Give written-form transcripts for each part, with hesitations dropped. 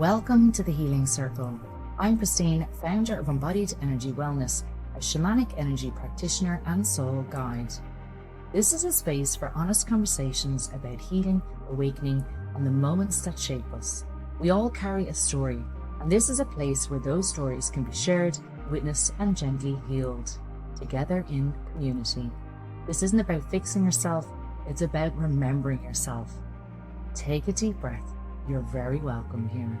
Welcome to the Healing Circle. I'm Christine, founder of Embodied Energy Wellness, a shamanic energy practitioner and soul guide. This is a space for honest conversations about healing, awakening, and the moments that shape us. We all carry a story, and this is a place where those stories can be shared, witnessed, and gently healed, together in community. This isn't about fixing yourself, it's about remembering yourself. Take a deep breath. You're very welcome here.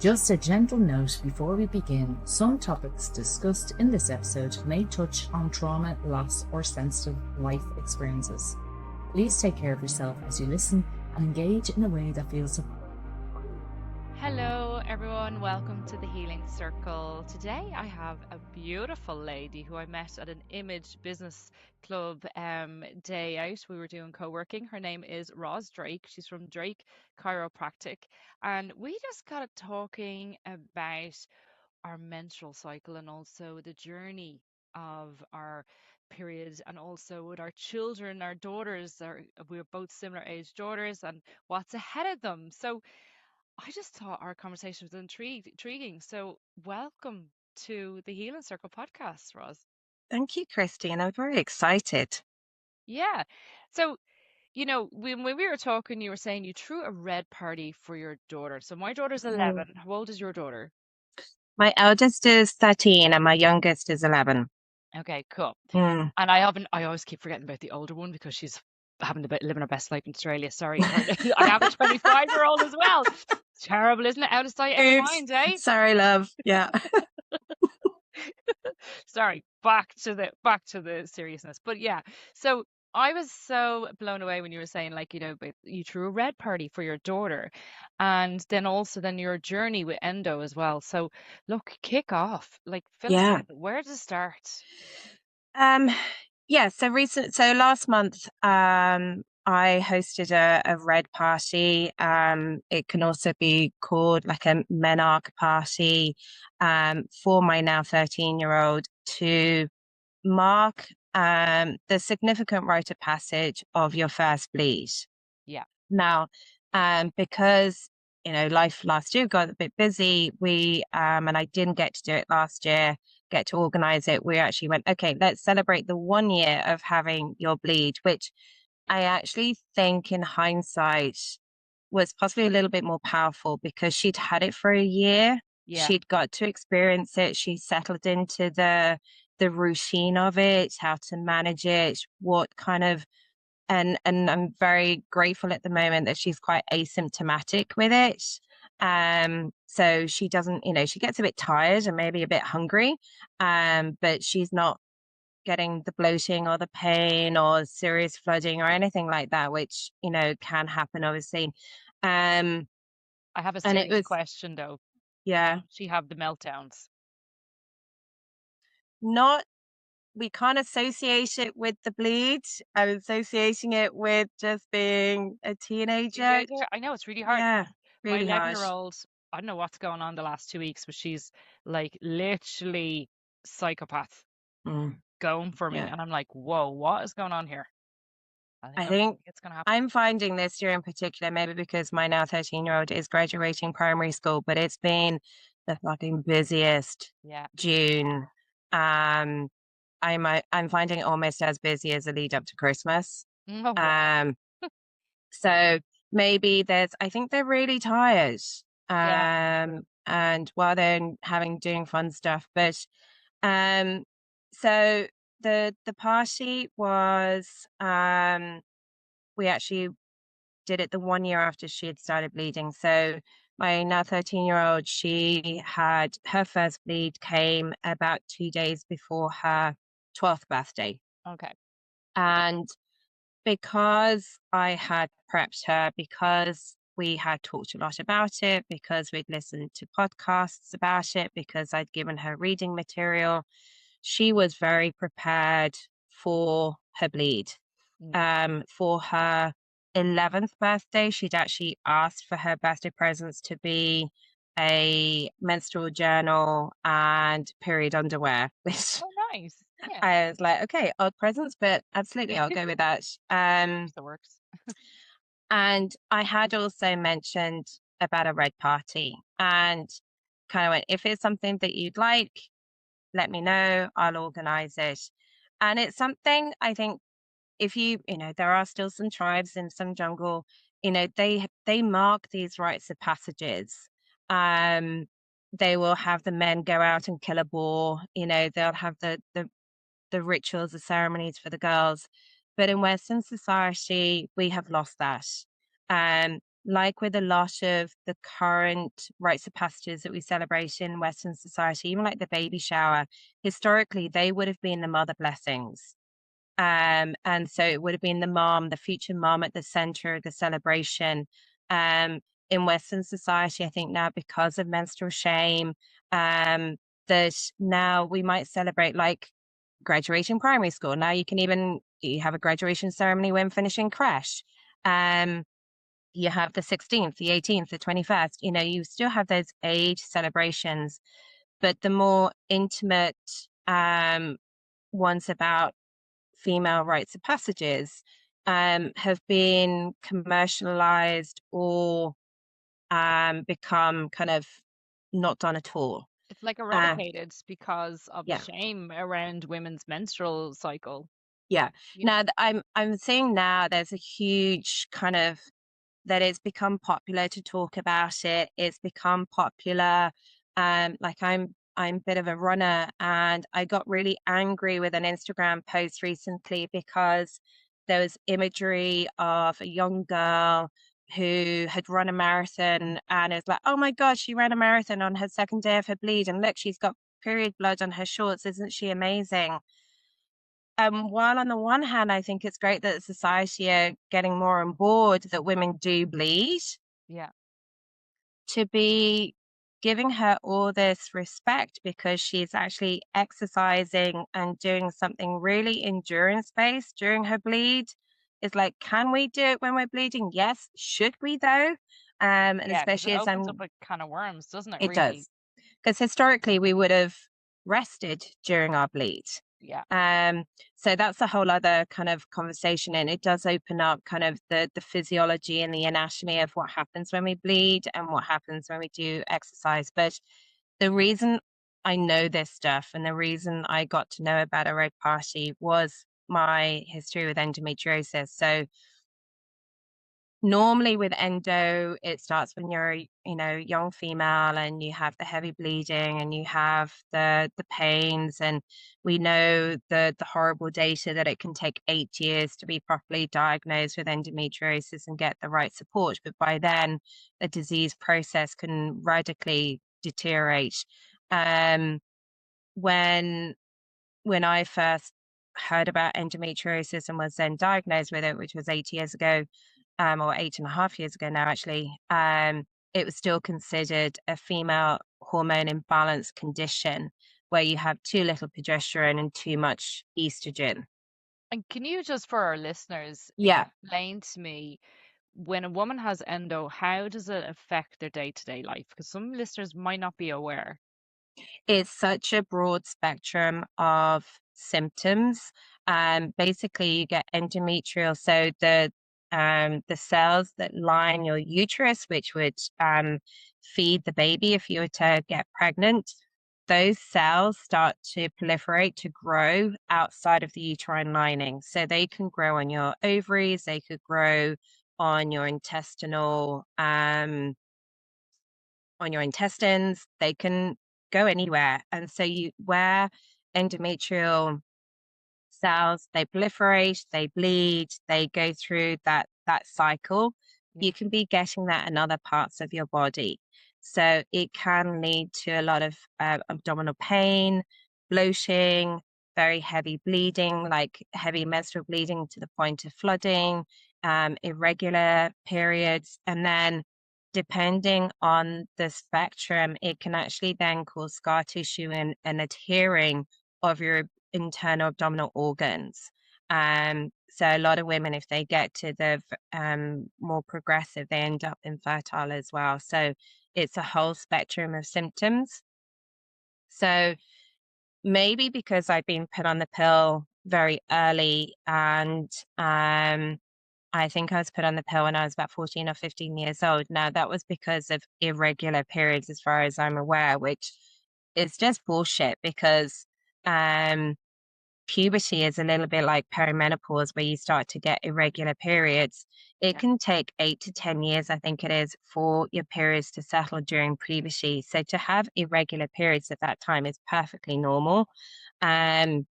Just a gentle note before we begin, some topics discussed in this episode may touch on trauma, loss, or sensitive life experiences. Please take care of yourself as you listen and engage in a way that feels supportive. Hello everyone, welcome to the Healing Circle. Today I have a beautiful lady who I met at an Image Business Club day out. We were doing co-working. Her name is Ros Drake. She's from Drake Chiropractic, and we just got talking about our menstrual cycle and also the journey of our periods, and also with our children, our daughters. We're both similar age daughters, and what's ahead of them. So I just thought our conversation was intriguing. So, welcome to the Healing Circle podcast, Roz. Thank you, Christine. I'm very excited. Yeah. So, when we were talking, you were saying you threw a red party for your daughter. So, my daughter's 11. How old is your daughter? My eldest is 13 and my youngest is 11. Okay, cool. Mm. And I always keep forgetting about the older one because she's living her best life in Australia. Sorry. I have a 25-year-old as well. It's terrible, isn't it? Out of sight, out of mind, eh? Sorry, love. Yeah. Sorry, back to the seriousness. But yeah, so I was so blown away when you were saying, like, but you threw a red party for your daughter, and then your journey with endo as well. So look, kick off, like, fill us Yeah. in. Where to start? Yeah. So last month, I hosted a red party. It can also be called like a Menarche party, for my now 13-year-old to mark the significant rite of passage of your first bleed. Yeah. Now, because life last year got a bit busy, we and I didn't get to do it last year, get to organize it. We actually went, okay, let's celebrate the 1 year of having your bleed, which I actually think in hindsight was possibly a little bit more powerful because she'd had it for a year. Yeah. She'd got to experience it. She settled into the routine of it, how to manage it, what kind of and I'm very grateful at the moment that she's quite asymptomatic with it. So she doesn't, she gets a bit tired and maybe a bit hungry, but she's not getting the bloating or the pain or serious flooding or anything like that, which, can happen, obviously. I have a And it serious was, question though. yeah, She have the meltdowns? not, we can't associate it with the bleed. I'm associating it with just being a teenager. I know it's really hard. Yeah, My really hard. 11-year-old, I don't know what's going on the last 2 weeks, but she's like literally psychopath Mm, going for me. yeah. And I'm like, whoa, what is going on here? I I don't think think it's going to happen. I'm finding this year in particular, maybe because my now 13-year-old is graduating primary school, but it's been the fucking busiest Yeah. June. Um, I'm finding it almost as busy as the lead up to Christmas. Oh, wow. Um, so maybe I think they're really tired. Yeah. And while they're doing fun stuff, but um, so the party was we actually did it the 1 year after she had started bleeding. So my now 13-year-old, she had her first bleed came about 2 days before her 12th birthday. Okay. And because I had prepped her, because we had talked a lot about it, because we'd listened to podcasts about it, because I'd given her reading material, she was very prepared for her bleed. For her 11th birthday, she'd actually asked for her birthday presents to be a menstrual journal and period underwear, which Oh, nice. Yeah. I was like, okay, odd presents, but absolutely, I'll go with that. That works. And I had also mentioned about a red party, and kind of went, if it's something that you'd like, let me know, I'll organize it. And it's something I think, if there are still some tribes in some jungle, they mark these rites of passages. Um, they will have the men go out and kill a boar, they'll have the rituals, the ceremonies for the girls. But in Western society, we have lost that. Like with a lot of the current rites of passages that we celebrate in Western society, even like the baby shower, historically, they would have been the mother blessings. And so it would have been the mom, the future mom, at the center of the celebration. Um, in Western society, I think now, because of menstrual shame, that now we might celebrate like graduating primary school. Now you have a graduation ceremony when finishing creche. You have the 16th, the 18th, the 21st. You still have those age celebrations, but the more intimate ones about female rites of passages have been commercialized or become kind of not done at all. It's like Uh, eradicated because of the yeah, shame around women's menstrual cycle. yeah. Yeah. Now I'm seeing now there's a huge kind of, that it's become popular to talk about it. It's become popular. Like I'm a bit of a runner, and I got really angry with an Instagram post recently because there was imagery of a young girl who had run a marathon, and it's like, oh my God, she ran a marathon on her second day of her bleed, and look, she's got period blood on her shorts. Isn't she amazing? While on the one hand, I think it's great that society are getting more on board that women do bleed, Yeah. to be giving her all this respect because she's actually exercising and doing something really endurance based during her bleed. It's like, can we do it when we're bleeding? Yes. Should we though? And Yeah, because it especially as opens up a can of worms, doesn't it, it really? does. Because historically we would have rested during our bleed. Yeah. Um, so that's a whole other kind of conversation, and it does open up kind of the physiology and the anatomy of what happens when we bleed and what happens when we do exercise. But the reason I know this stuff and the reason I got to know about a red party was my history with endometriosis. So normally with endo, it starts when you're young female and you have the heavy bleeding and you have the pains, and we know the horrible data that it can take 8 years to be properly diagnosed with endometriosis and get the right support, but by then the disease process can radically deteriorate. um when when I first heard about endometriosis and was then diagnosed with it, which was 8 years ago, or 8.5 years ago now, actually, it was still considered a female hormone imbalance condition where you have too little progesterone and too much estrogen. And can you just, for our listeners, Yeah. explain to me, when a woman has endo, how does it affect their day-to-day life? Because some listeners might not be aware. It's such a broad spectrum of symptoms. Basically, you get endometrial, so the cells that line your uterus, which would feed the baby if you were to get pregnant, those cells start to proliferate, to grow outside of the uterine lining. So they can grow on your ovaries, they could grow on your on your intestines, they can go anywhere. And so where endometrial cells, they proliferate, they bleed, they go through that cycle, Yeah. you can be getting that in other parts of your body. So it can lead to a lot of abdominal pain, bloating, very heavy bleeding, like heavy menstrual bleeding to the point of flooding, irregular periods, and then depending on the spectrum, it can actually then cause scar tissue and adhering of your internal abdominal organs. So a lot of women, if they get to the more progressive, they end up infertile as well. So it's a whole spectrum of symptoms. So maybe because I've been put on the pill very early, and I think I was put on the pill when I was about 14 or 15 years old. Now, that was because of irregular periods, as far as I'm aware, which is just bullshit because um, puberty is a little bit like perimenopause, where you start to get irregular periods. It Yeah. can take 8 to 10 years, I think it is, for your periods to settle during puberty. So to have irregular periods at that time is perfectly normal. Um,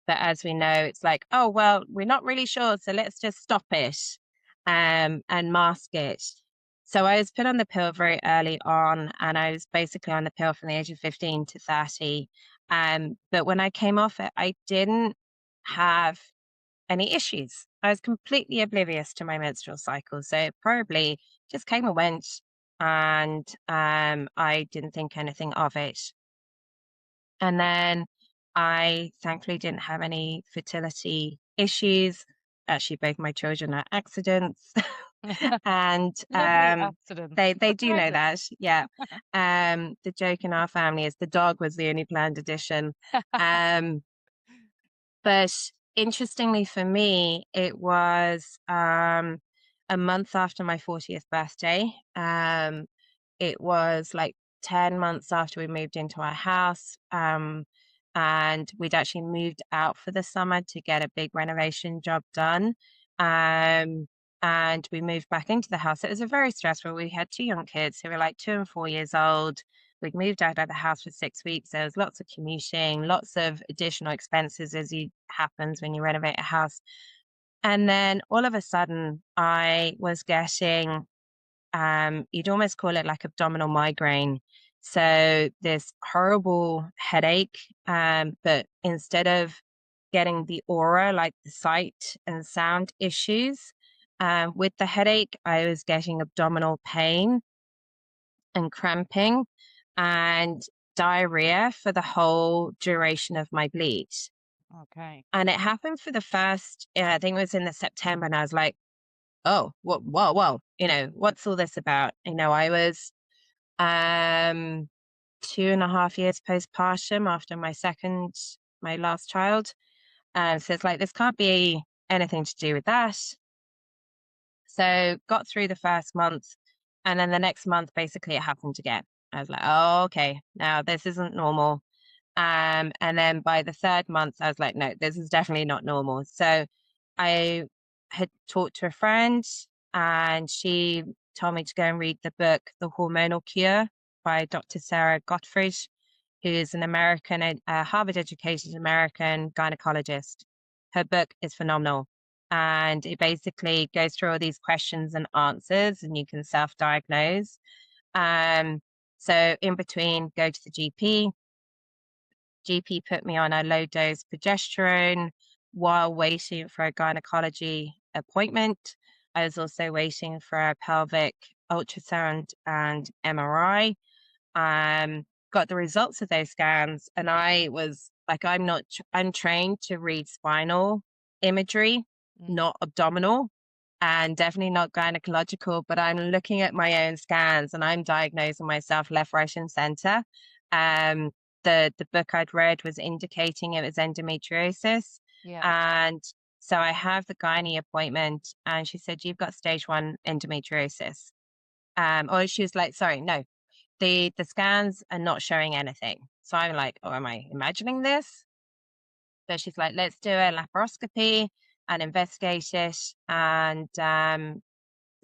but as we know, it's like, oh, well, we're not really sure, so let's just stop it and mask it. So I was put on the pill very early on, and I was basically on the pill from the age of 15 to 30. But when I came off it, I didn't have any issues. I was completely oblivious to my menstrual cycle. So it probably just came and went, and I didn't think anything of it. And then I thankfully didn't have any fertility issues. Actually, both my children are accidents. And Lovely accidents, they but do know pregnant. that. Yeah. The joke in our family is the dog was the only planned addition. Um, but interestingly for me, it was a month after my 40th birthday. It was like 10 months after we moved into our house. And we'd actually moved out for the summer to get a big renovation job done. Um, and we moved back into the house. It was a very stressful. We had two young kids who were like 2 and 4 years old. We'd moved out of the house for 6 weeks. There was lots of commuting, lots of additional expenses as happens when you renovate a house. And then all of a sudden, I was getting you'd almost call it like abdominal migraine. So this horrible headache, but instead of getting the aura, like the sight and sound issues, with the headache, I was getting abdominal pain and cramping and diarrhea for the whole duration of my bleed. Okay. And it happened for the first, I think it was in the September, and I was like, oh, what, whoa, what's all this about? I was 2.5 years postpartum after my last child. So it's like, this can't be anything to do with that. So got through the first month, and then the next month, basically, it happened again. I was like, oh, okay, now this isn't normal. And then by the third month, I was like, no, this is definitely not normal. So I had talked to a friend, and she told me to go and read the book, The Hormonal Cure by Dr. Sarah Gottfried, who is an American, a Harvard educated American gynecologist. Her book is phenomenal. And it basically goes through all these questions and answers, and you can self-diagnose. Um, so in between, go to the GP. GP put me on a low dose progesterone while waiting for a gynecology appointment. I was also waiting for a pelvic ultrasound and MRI. Got the results of those scans, and I was like, I'm trained to read spinal imagery, Mm. not abdominal, and definitely not gynecological, but I'm looking at my own scans and I'm diagnosing myself left, right, and center. Um, the book I'd read was indicating it was endometriosis. Yeah. And so I have the gynae appointment, and she said, you've got stage 1 endometriosis. Or she was like, sorry, no, the scans are not showing anything. So I'm like, oh, am I imagining this? So she's like, let's do a laparoscopy and investigate it and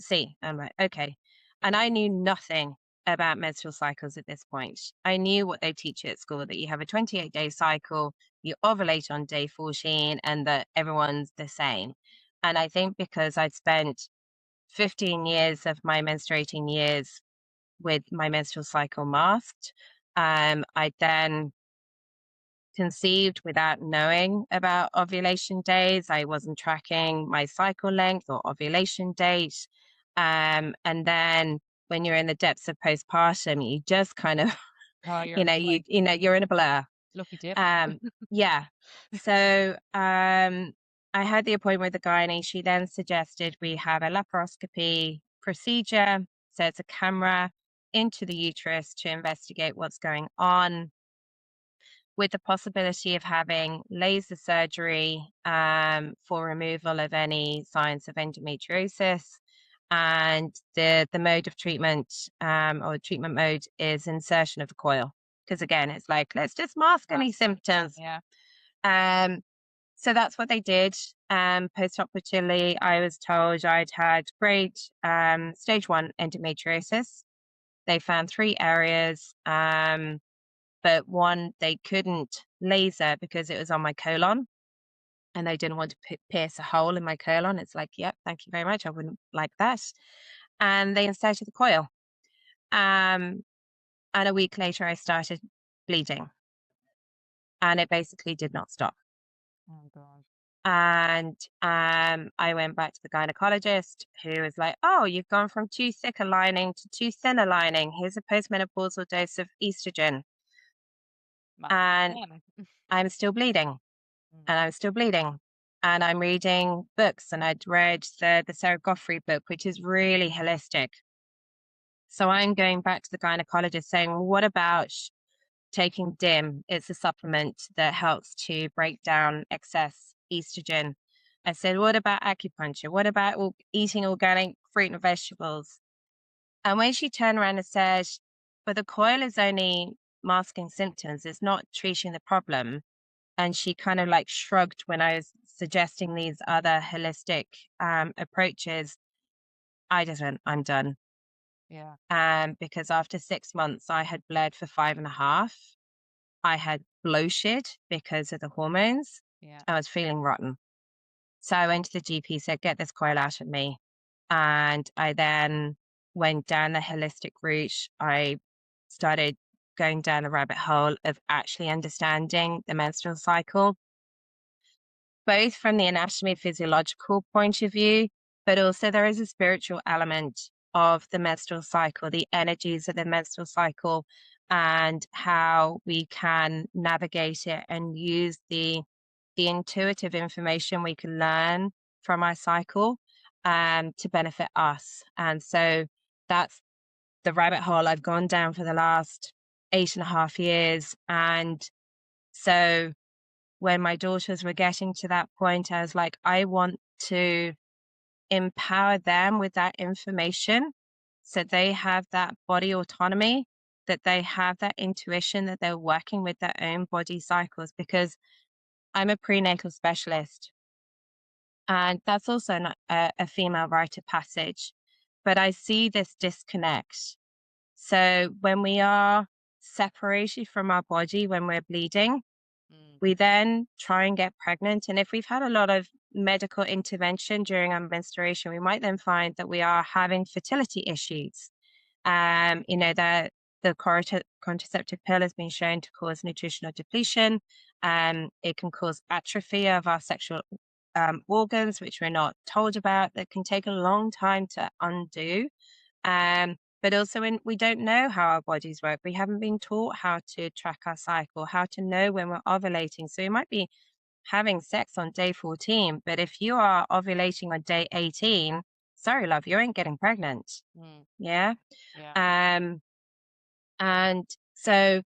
see. I'm like, okay. And I knew nothing about menstrual cycles at this point. I knew what they teach you at school, that you have a 28-day cycle, you ovulate on day 14, and that everyone's the same. And I think because I'd spent 15 years of my menstruating years with my menstrual cycle masked, I then conceived without knowing about ovulation days. I wasn't tracking my cycle length or ovulation date. And then when you're in the depths of postpartum, you just kind of, Oh, you're like you're in a blur. lucky dip. Yeah. So I had the appointment with the gynae. She then suggested we have a laparoscopy procedure. So it's a camera into the uterus to investigate what's going on. with the possibility of having laser surgery for removal of any signs of endometriosis. And the mode of treatment or treatment mode is insertion of the coil. Because again, it's like, let's just mask any symptoms. Yeah. So that's what they did. Post-operatively, I was told I'd had grade stage 1 endometriosis. They found 3 areas, but one they couldn't laser because it was on my colon, and they didn't want to pierce a hole in my colon. It's like, yep, thank you very much. I wouldn't like that. And they inserted the coil. And a week later, I started bleeding, and it basically did not stop. Oh God. And I went back to the gynecologist, who was like, oh, you've gone from too thick a lining to too thin a lining. Here's a postmenopausal dose of estrogen. And I'm still bleeding, and I'm still bleeding. And I'm reading books, and I'd read the Sarah Goffrey book, which is really holistic. So I'm going back to the gynecologist saying, well, what about taking DIM? It's a supplement that helps to break down excess estrogen. I said, what about acupuncture? What about eating organic fruit and vegetables? And when she turned around and said, but the coil is only masking symptoms, it's not treating the problem. And she kind of like shrugged when I was suggesting these other holistic approaches. I just went, I'm done. Yeah. Because after 6 months, I had bled for 5.5. I had bloated because of the hormones. Yeah. I was feeling rotten. So I went to the GP, said, get this coil out of me. And I then went down the holistic route. I started going down the rabbit hole of actually understanding the menstrual cycle, both from the anatomy physiological point of view, but also there is a spiritual element of the menstrual cycle, the energies of the menstrual cycle, and how we can navigate it and use the intuitive information we can learn from our cycle to benefit us. And so that's the rabbit hole I've gone down for the last 8.5 years. And so when my daughters were getting to that point, I was like, I want to empower them with that information so they have that body autonomy, that they have that intuition, that they're working with their own body cycles, because I'm a prenatal specialist. And that's also not a female rite of passage. But I see this disconnect. So when we are separated from our body, when we're bleeding, we then try and get pregnant. And if we've had a lot of medical intervention during our menstruation, we might then find that we are having fertility issues. The contraceptive pill has been shown to cause nutritional depletion. It can cause atrophy of our sexual organs, which we're not told about, that can take a long time to undo. But also we don't know how our bodies work. We haven't been taught how to track our cycle, how to know when we're ovulating. So we might be having sex on day 14, but if you are ovulating on day 18, sorry, love, you ain't getting pregnant. Yeah. Yeah. And so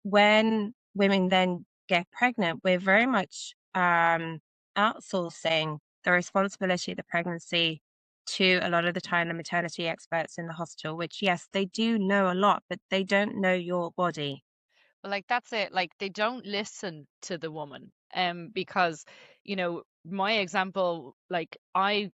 when women then get pregnant, we're very much outsourcing the responsibility of the pregnancy to a lot of the time the maternity experts in the hospital, which yes, they do know a lot, but they don't know your body. Well, like that's it. Like they don't listen to the woman. Because, my example, like I've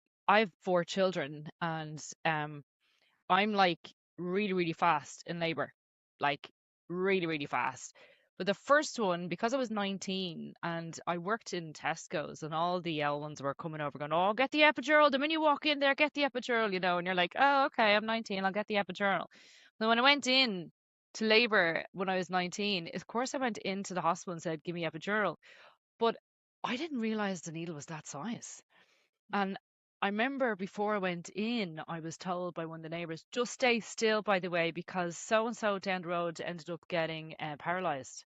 4 children, and I'm like really, really fast in labor, like really, really fast. But the first one, because I was 19 and I worked in Tesco's, and all the L ones were coming over going, oh, get the epidural. The minute you walk in there, get the epidural, and you're like, oh, okay, I'm 19, I'll get the epidural. Then when I went in to labor when I was 19, of course I went into the hospital and said, give me epidural. But I didn't realize the needle was that size. And I remember before I went in, I was told by one of the neighbours, just stay still, by the way, because so and so down the road ended up getting paralyzed.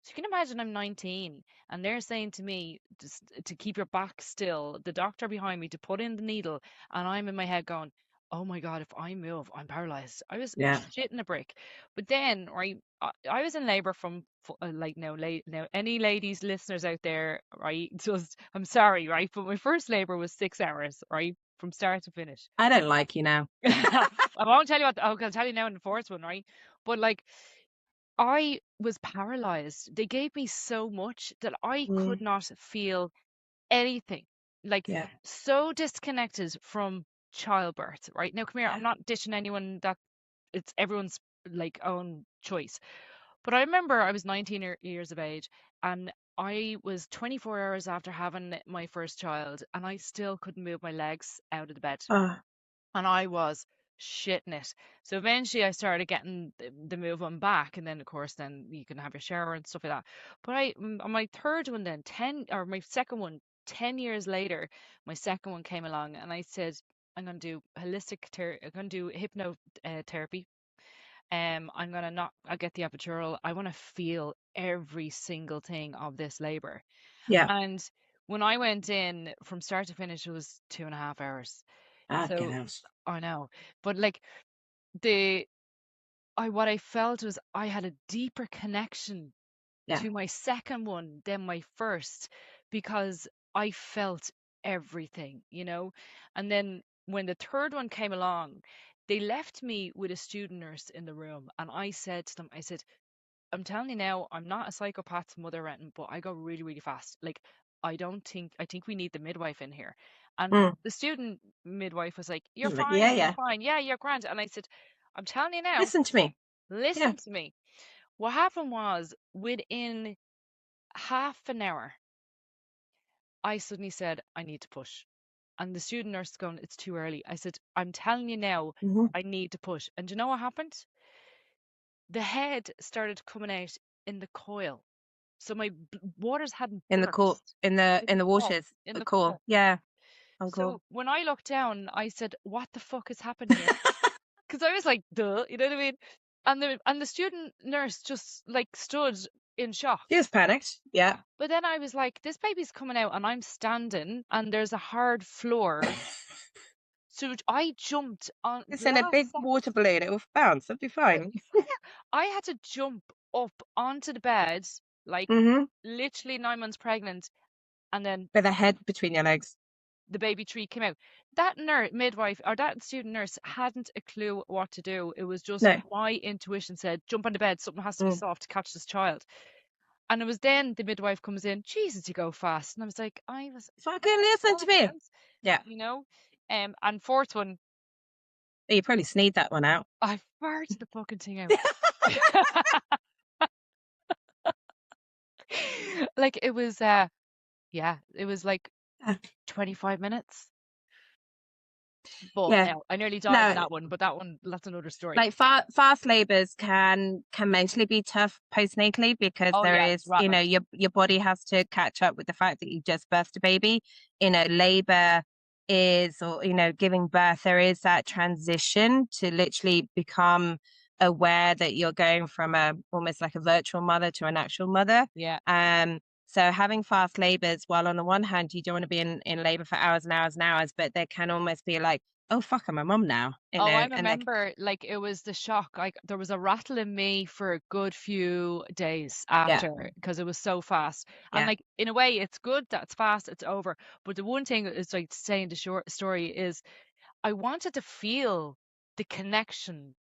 So you can imagine I'm 19 and they're saying to me just to keep your back still, the doctor behind me to put in the needle, and I'm in my head going, oh my God, if I move, I'm paralyzed. I was Yeah. shitting a brick. But then, right, I was in labor from, like, now, any ladies, listeners out there, right, just, I'm sorry, right, but my first labor was 6 hours, right, from start to finish. I don't like you now. I won't tell you what, I'll tell you now in the fourth one, right? But like, I was paralyzed. They gave me so much that I could Mm, not feel anything. Like, yeah. so disconnected from childbirth, right? Now, come here, Yeah. I'm not dishing anyone that it's everyone's like own choice. But I remember I was 19 years of age and I was 24 hours after having my first child and I still couldn't move my legs out of the bed Oh, and I was shitting it. So eventually I started getting the move on back, and then of course then you can have your shower and stuff like that. But on my third one then, 10, or my second one, 10 years later, my second one came along and I said, I'm going to do I'm going to do hypno therapy. I'm going to not, I'll get the epidural. I want to feel every single thing of this labor. yeah. And when I went in from start to finish, it was 2.5 hours. Ah, get So out. I know, but like the what I felt was I had a deeper connection Yeah. to my second one than my first because I felt everything, you know? And then when the third one came along, they left me with a student nurse in the room, and I said to them, I said, I'm telling you now, I'm not a psychopath's mother or anything, but I go really, really fast. Like, I think we need the midwife in here. And Mm. the student midwife was like, I you're was like, yeah, fine, you're yeah. fine. Yeah, you're grand. And I said, I'm telling you now, Listen to me. Yeah. listen to me. What happened was within half an hour, I suddenly said, I need to push. And the student nurse is going, it's too early. I said, I'm telling you now, Hmm. I need to push. And do you know what happened? The head started coming out in the coil. So my waters hadn't In the court, burst in the oh, waters, in the the core. coil. Yeah. On call. So when I looked down, I said, "What the fuck has happened here?" Because I was like, "Duh," you know what I mean? And the student nurse just like stood in shock. She was panicked. Yeah. But then I was like, "This baby's coming out, and I'm standing, and there's a hard floor." So I jumped on It's in a big last second. water balloon. It will bounce. It'll be fine. I had to jump up onto the bed, like Hmm. literally 9 months pregnant, and then With a head between your legs. the baby tree came out. That nurse, midwife, or that student nurse hadn't a clue what to do. It was just No. my intuition said, jump on the bed, something has to be Mm. soft to catch this child. And it was then the midwife comes in, Jesus, you go fast. And I was like, Fucking listen to me. right, Yeah. you know? And fourth one, You probably sneezed that one out. I farted the fucking thing out. Like it was, yeah, it was like 25 minutes. But Yeah. no, I nearly died in No. that one, but that one, that's another story. Like fast labors can mentally be tough postnatally because Oh there yeah, is, it's rattling. your body has to catch up with the fact that you just birthed a baby. Labor is, or giving birth, there is that transition to literally become aware that you're going from a almost like a virtual mother to an actual mother. Yeah. So having fast labors, while on the one hand you don't want to be in labor for hours and hours and hours, but there can almost be like, oh fuck, I'm a mum now, Oh, I and like, remember, like it was the shock. Like there was a rattle in me for a good few days yeah. after because it was so fast. And Yeah. like in a way, it's good that it's fast, it's over. But the one thing is like saying the short story is I wanted to feel the connection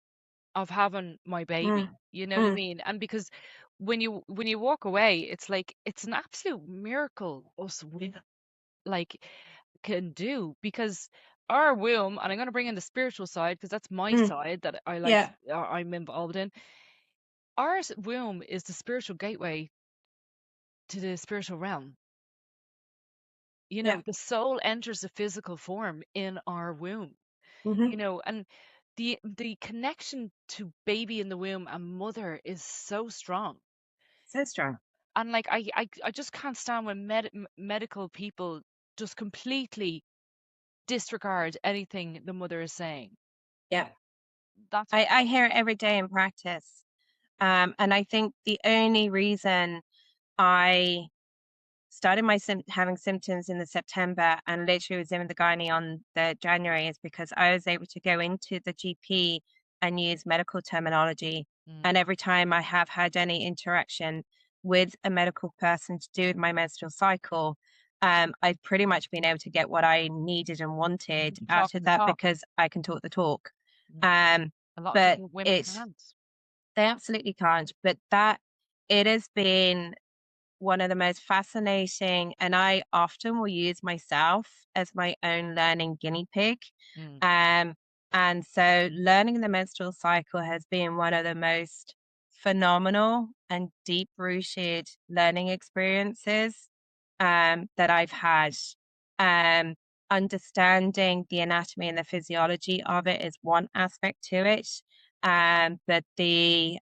of having my baby. Mm, You know what I mm, mean? And because when you walk away, it's like it's an absolute miracle us women like can do because our womb, and I'm going to bring in the spiritual side because that's my mm. side that I like, Yeah. I'm involved in. Our womb is the spiritual gateway to the spiritual realm. You Yeah. know, the soul enters the physical form in our womb, Hmm. and the connection to baby in the womb and mother is so strong. So strong. And like I just can't stand when medical people just completely disregard anything the mother is saying. Yeah. That's I hear it every day in practice. And I think the only reason I started having symptoms in the September and literally was in the gynae on the January is because I was able to go into the GP and use medical terminology. And every time I have had any interaction with a medical person to do with my menstrual cycle, I've pretty much been able to get what I needed and wanted out of that because I can talk the talk. A lot But of women can't. they absolutely can't. But that it has been one of the most fascinating, and I often will use myself as my own learning guinea pig. And so learning the menstrual cycle has been one of the most phenomenal and deep rooted learning experiences that I've had. Understanding the anatomy and the physiology of it is one aspect to it. But the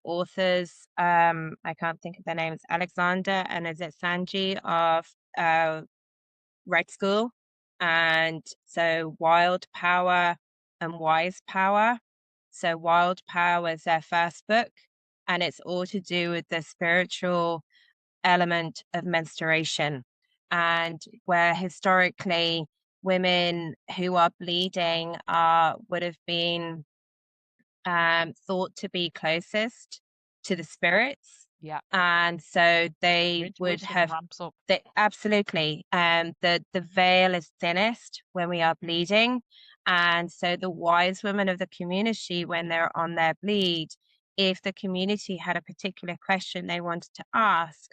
authors, I can't think of their names, Alexander and is it Sanji of Red School. And so Wild Power and Wise Power. So Wild Power was their first book, and it's all to do with the spiritual element of menstruation. And where historically women who are bleeding would have been thought to be closest to the spirits. Yeah. And so they would have absolutely the veil is thinnest when we are bleeding. And so the wise women of the community, when they're on their bleed, if the community had a particular question they wanted to ask,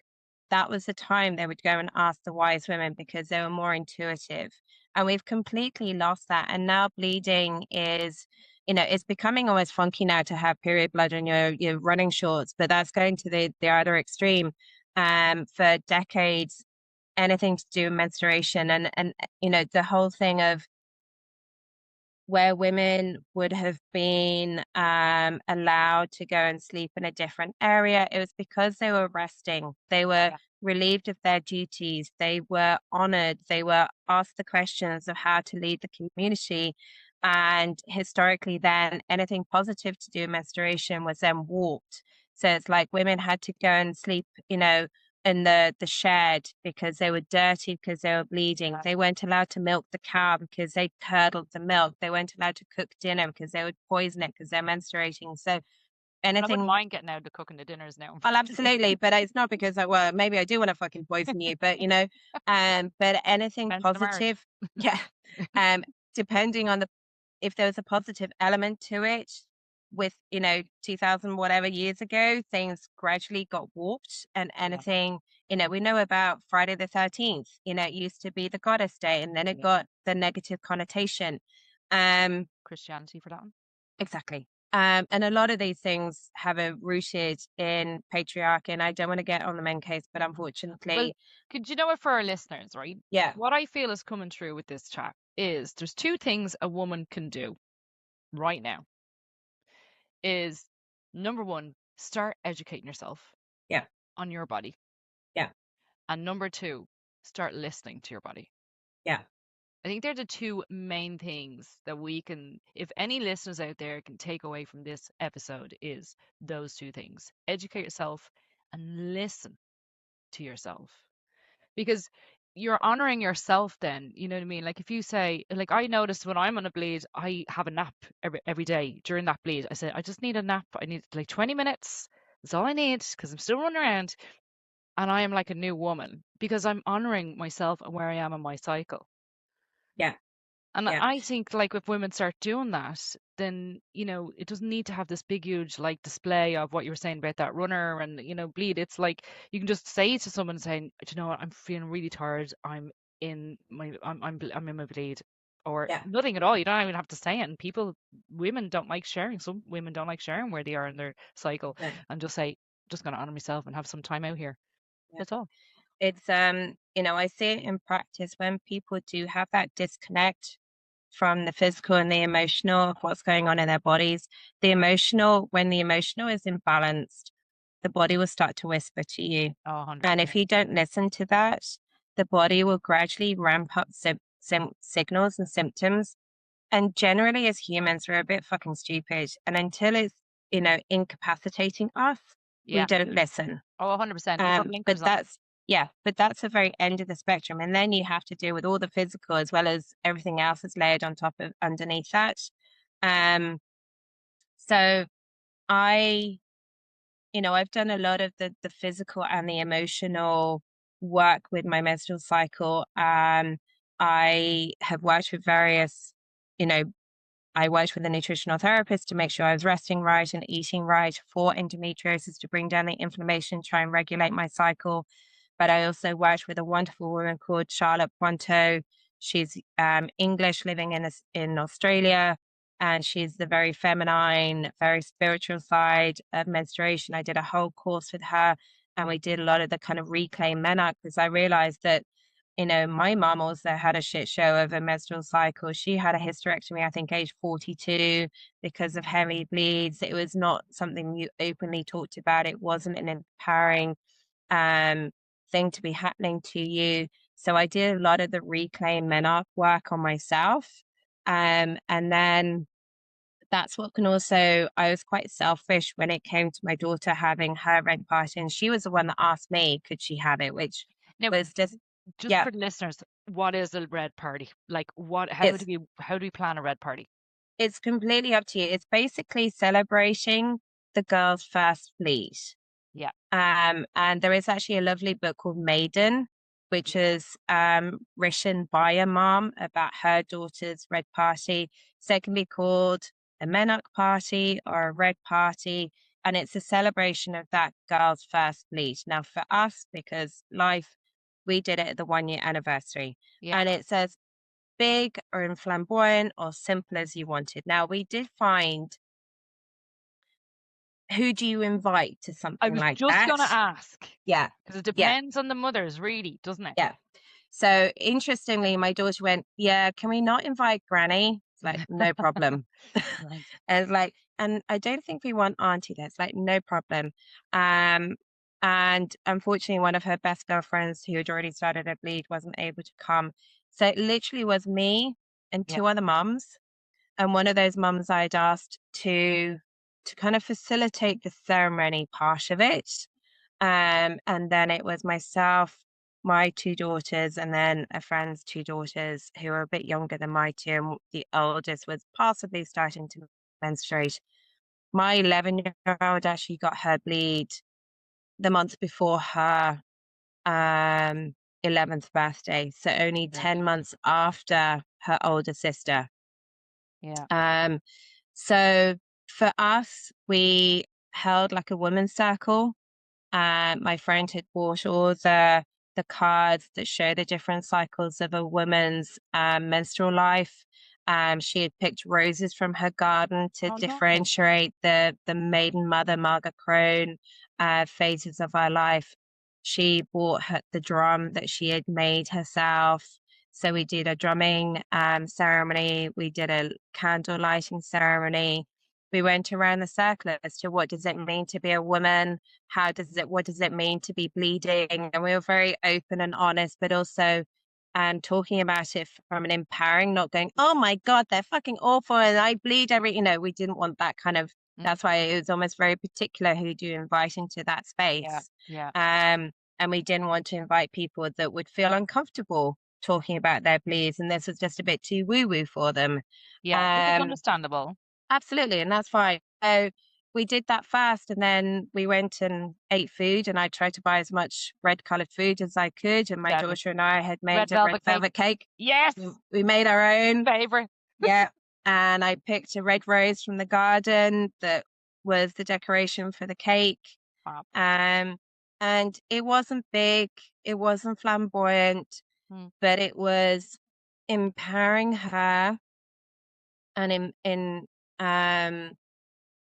that was the time they would go and ask the wise women because they were more intuitive. And we've completely lost that. And now bleeding is, it's becoming almost funky now to have period blood in your running shorts, but that's going to the other extreme. For decades, anything to do with menstruation and the whole thing of where women would have been allowed to go and sleep in a different area, it was because they were resting. They were relieved of their duties. They were honored. They were asked the questions of how to lead the community. And historically, then anything positive to do with menstruation was then warped. So it's like women had to go and sleep, in the shed because they were dirty, because they were bleeding. They weren't allowed to milk the cow because they curdled the milk. They weren't allowed to cook dinner because they would poison it because they're menstruating. So anything. I wouldn't mind getting out to cooking the dinners now. Well, absolutely, but it's not because maybe I do want to fucking poison you, but but anything positive, depending on if there was a positive element to it. With 2000 whatever years ago, things gradually got warped, and anything we know about Friday the 13th. It used to be the goddess day, and then it got the negative connotation. Christianity for that one. Exactly. And a lot of these things have a rooted in patriarchy, and I don't want to get on the men case, but unfortunately. Well, could you know what, for our listeners, right? Yeah. What I feel is coming through with this chat is there's two things a woman can do right now. Is number one, start educating yourself on your body. And number two, start listening to your body. I think they're the two main things that we can, if any listeners out there can take away from this episode, is those two things. Educate yourself and listen to yourself. Because you're honoring yourself then, you know what I mean? Like if you say, like I notice when I'm on a bleed, I have a nap every day during that bleed. I say, I just need a nap. I need like 20 minutes. That's all I need because I'm still running around. And I am like a new woman because I'm honoring myself and where I am in my cycle. And I think like if women start doing that, then, it doesn't need to have this big, huge like display of what you were saying about that runner and, bleed. It's like you can just say to someone saying, do you know what, I'm feeling really tired. I'm in my bleed, or nothing at all. You don't even have to say it. And women don't like sharing. Some women don't like sharing where they are in their cycle, and just say, just going to honor myself and have some time out here. That's all. It's I see it in practice when people do have that disconnect from the physical and the emotional of what's going on in their bodies. When the emotional is imbalanced, the body will start to whisper to you. And if you don't listen to that, the body will gradually ramp up signals and symptoms. And generally as humans, we're a bit fucking stupid. And until it's, incapacitating us, we Yeah. don't listen. Oh, 100%. We put But blinkers on. that's the very end of the spectrum. And then you have to deal with all the physical as well as everything else that's layered on top of underneath that. Um, so I, I've done a lot of the physical and the emotional work with my menstrual cycle. I have worked with various, you know, I worked with a nutritional therapist to make sure I was resting right and eating right for endometriosis to bring down the inflammation, try and regulate my cycle. But I also worked with a wonderful woman called Charlotte Ponto. She's English, living in Australia, and she's the very feminine, very spiritual side of menstruation. I did a whole course with her, and we did a lot of the kind of reclaim menarche because I realized that my mom also had a shit show of a menstrual cycle. She had a hysterectomy, I think, age 42 because of heavy bleeds. It was not something you openly talked about. It wasn't an empowering um, thing to be happening to you. So I did a lot of the reclaim menarche work on myself. And then that's what can also, I was quite selfish when it came to my daughter having her red party. And she was the one that asked me, could she have it, which Now, was just yeah, for the listeners, what is a red party? Like what, it's how do we plan a red party? it's completely up to you. It's basically celebrating the girl's first bleed. Yeah. And there is actually a lovely book called Maiden, which is written by a mom about her daughter's red party. So it can be called a menarche party or a red party. And it's a celebration of that girl's first bleed. Now, for us, because we did it at the 1 year anniversary. Yeah. And it's as big or flamboyant or simple as you wanted. Now, we did find who do you invite to I something was like just that? gonna ask Yeah. because it Yeah. depends on the mothers, really, doesn't it? Yeah. So interestingly, my daughter went, yeah, can we not invite Granny? It's like, no problem. Right. And it's like, and I don't think we want Auntie there. It's like, no problem. And unfortunately, one of her best girlfriends who had already started her bleed wasn't able to come. So it literally was me and Yeah. two other mums. And one of those mums I'd asked to kind of facilitate the ceremony part of it. And then it was myself, my two daughters, and then a friend's two daughters who are a bit younger than my two. And the oldest was possibly starting to menstruate. My 11-year-old actually got her bleed the month before her 11th birthday. So only Right. 10 months after her older sister. Yeah. Um, so for us, we held like a women's circle. My friend had bought all the cards that show the different cycles of a woman's menstrual life. She had picked roses from her garden to Oh, lovely. differentiate the maiden mother, Margaret Crone, phases of her life. She bought the drum that she had made herself. So we did a drumming ceremony. We did a candle lighting ceremony. We went around the circle as to what does it mean to be a woman? What does it mean to be bleeding? And we were very open and honest, but also talking about it from an empowering, not going, oh my God, they're fucking awful and I bleed we didn't want that kind of, Mm. that's why it was almost very particular who do you invite into that Yeah. space. Yeah. And we didn't want to invite people that would feel uncomfortable talking about their bleeds. And this was just a bit too woo-woo for them. Yeah. Which is Um, understandable. Absolutely, and that's fine. So we did that first, and then we went and ate food, and I tried to buy as much red colored food as I could. And my Exactly. daughter and I had Red made a red velvet cake. velvet cake. Yes. We made our own, Favorite. yeah. And I picked a red rose from the garden that was the decoration for the cake. Wow. And it wasn't big, it wasn't flamboyant, Mm. but it was empowering her and um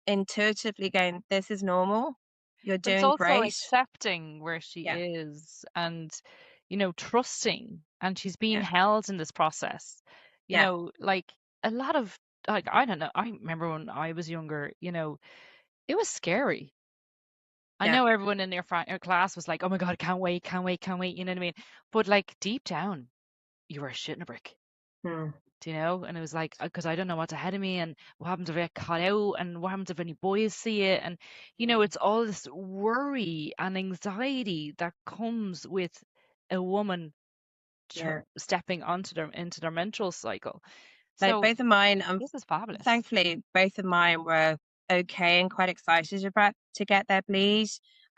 intuitively going, this is normal. You're But it's doing also great. accepting where she Yeah. is and, trusting. And she's being Yeah. held in this process. Yeah. Like a lot of, like, I don't know. I remember when I was younger, it was scary. I Yeah. know everyone in your class was like, oh my God, can't wait, can't wait, can't wait. You know what I mean? But like deep down, you were shitting a brick. Hmm. you know, and it was like, because I don't know what's ahead of me, and what happens if I get caught out, and what happens if any boys see it, and you know, it's all this worry and anxiety that comes with a woman Yeah. stepping into their menstrual cycle. Like So both of mine, this is fabulous. thankfully, both of mine were okay and quite excited about to get their bleed.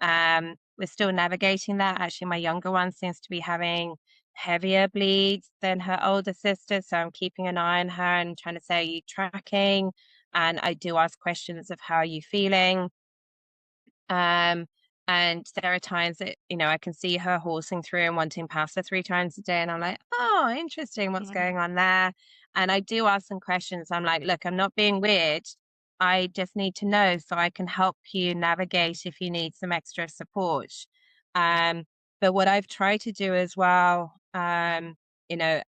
We're still navigating that. Actually, my younger one seems to be having heavier bleeds than her older sister, so I'm keeping an eye on her and trying to say, are you tracking? And I do ask questions of how are you feeling? Um, and there are times that, you know, I can see her horsing through and wanting pasta 3 times a day. And I'm like, oh, interesting. What's going on there? And I do ask some questions. I'm like, look, I'm not being weird. I just need to know so I can help you navigate if you need some extra support. Um, but what I've tried to do as well, you know,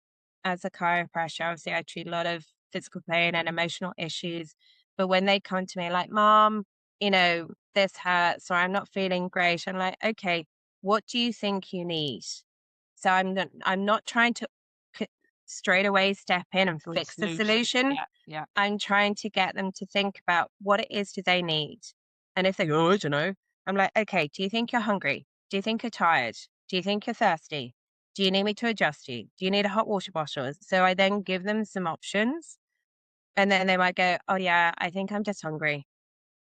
as a chiropractor, obviously I treat a lot of physical pain and emotional issues. But when they come to me like, Mom, you know, this hurts or I'm not feeling great. I'm like, okay, what do you think you need? So I'm not trying to c- straight away step in and With fix the solution. solution. Yeah, yeah. I'm trying to get them to think about what it is do they need. And if they go, oh, I don't know, I'm like, okay, do you think you're hungry? Do you think you're tired? Do you think you're thirsty? Do you need me to adjust you? Do you need a hot water bottle? So I then give them some options. And then they might go, oh yeah, I think I'm just hungry.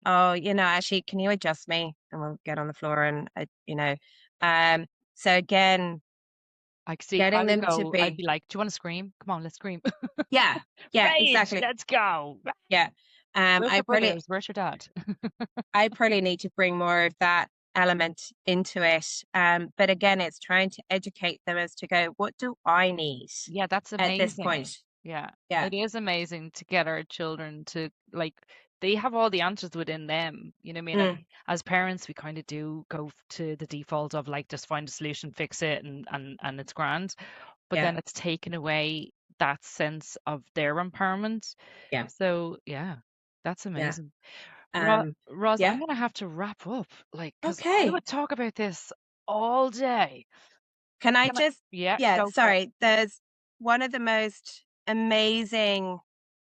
Oh, you know, actually, can you adjust me? And we'll get on the floor and, you know, um, so again, I see. I getting would them to go. I'd be, be like, "Do you want to scream? Come on, let's scream! yeah, yeah, Rage! exactly. Let's go! Yeah. Where's I your probably, brothers? Where's your dad?" I probably need to bring more of that element into it. But again, it's trying to educate them as to go, what do I need Yeah, that's at this amazing. point? Yeah, Yeah. it is amazing to get our children to like they have all the answers within them. You know what I mean? And Mm, as parents, we kind of do go to the default of like just find a solution, fix it, and it's grand. But yeah. then it's taken away that sense of their empowerment. Yeah. So yeah, that's Yeah. amazing. Um, Roz, I'm yeah. gonna have to wrap up, like, because I Okay. would talk about this all day. Can I Can I? just, Yeah, yeah, go for it. sorry. There's one of the most amazing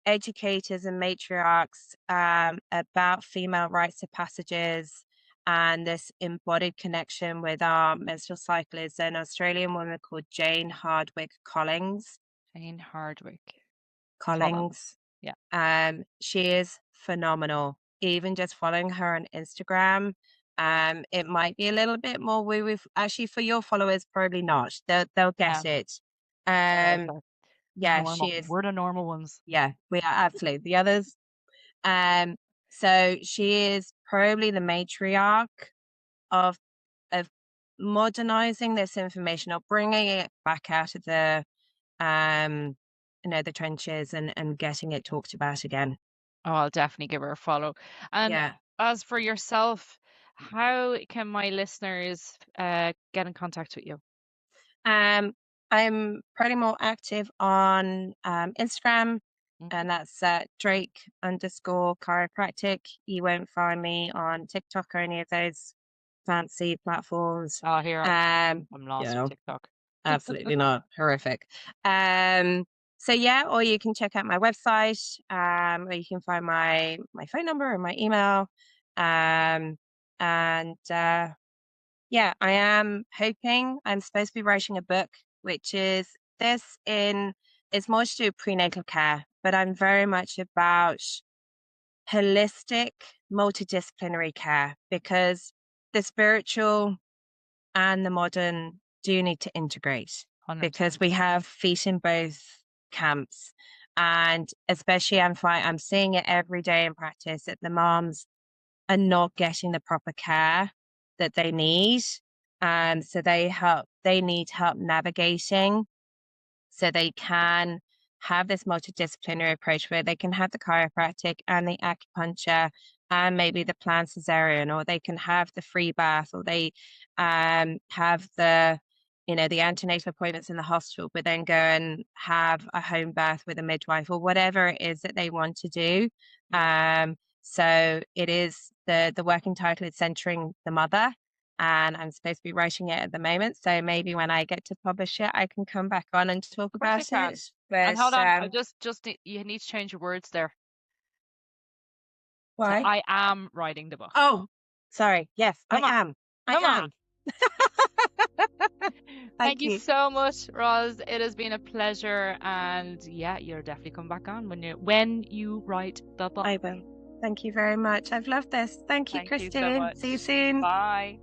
educators and matriarchs about female rites of passages and this embodied connection with our menstrual cycle is an Australian woman called Jane Hardwick Collins. Jane Hardwick Collins. Collins. Yeah. She is phenomenal. Even just following her on Instagram, it might be a little bit more woo woo. Actually, for your followers, probably not. They'll Yeah. get it. Right, Um, okay. yeah, she Normal. is. We're the normal ones. Yeah, we are absolutely the others. Um, so she is probably the matriarch of of modernizing this information or bringing it back out of the um, you know, the trenches and getting it talked about again. Oh, I'll definitely give her a follow. And Yeah. as for yourself, how can my listeners get in contact with you? Um, I'm pretty more active on Instagram, Mhm. and that's Drake underscore chiropractic. You won't find me on TikTok or any of those fancy platforms. Oh, here Um, I'm lost with yeah, TikTok. absolutely not. Horrific. Um, so yeah, or you can check out my website, or you can find my phone number or my email. Um, and yeah, I am hoping I'm supposed to be writing a book, which is this in it's more to do with prenatal care, but I'm very much about holistic, multidisciplinary care because the spiritual and the modern do need to integrate because 100%. we have feet in both camps. And especially I'm seeing it every day in practice that the moms are not getting the proper care that they need. So they need help navigating so they can have this multidisciplinary approach where they can have the chiropractic and the acupuncture and maybe the planned cesarean, or they can have the free bath, or they have the the antenatal appointments in the hospital, but then go and have a home birth with a midwife or whatever it is that they want to do. Yeah. So it is the working title is centering the mother. and I'm supposed to be writing it at the moment. So maybe when I get to publish it, I can come back on and talk Of course you about can. it. And But hold on, I just you need to change your words there. Say, why? I am writing the book. Oh, sorry. Yes, Come on. I am. I Come am. on. Thank Thank you you. so much, Ros. It has been a pleasure, and yeah, you'll definitely come back on when you write the book. I will. Thank you very much. I've loved this. Thank you, Thank you so Christine. much. See you soon. Bye.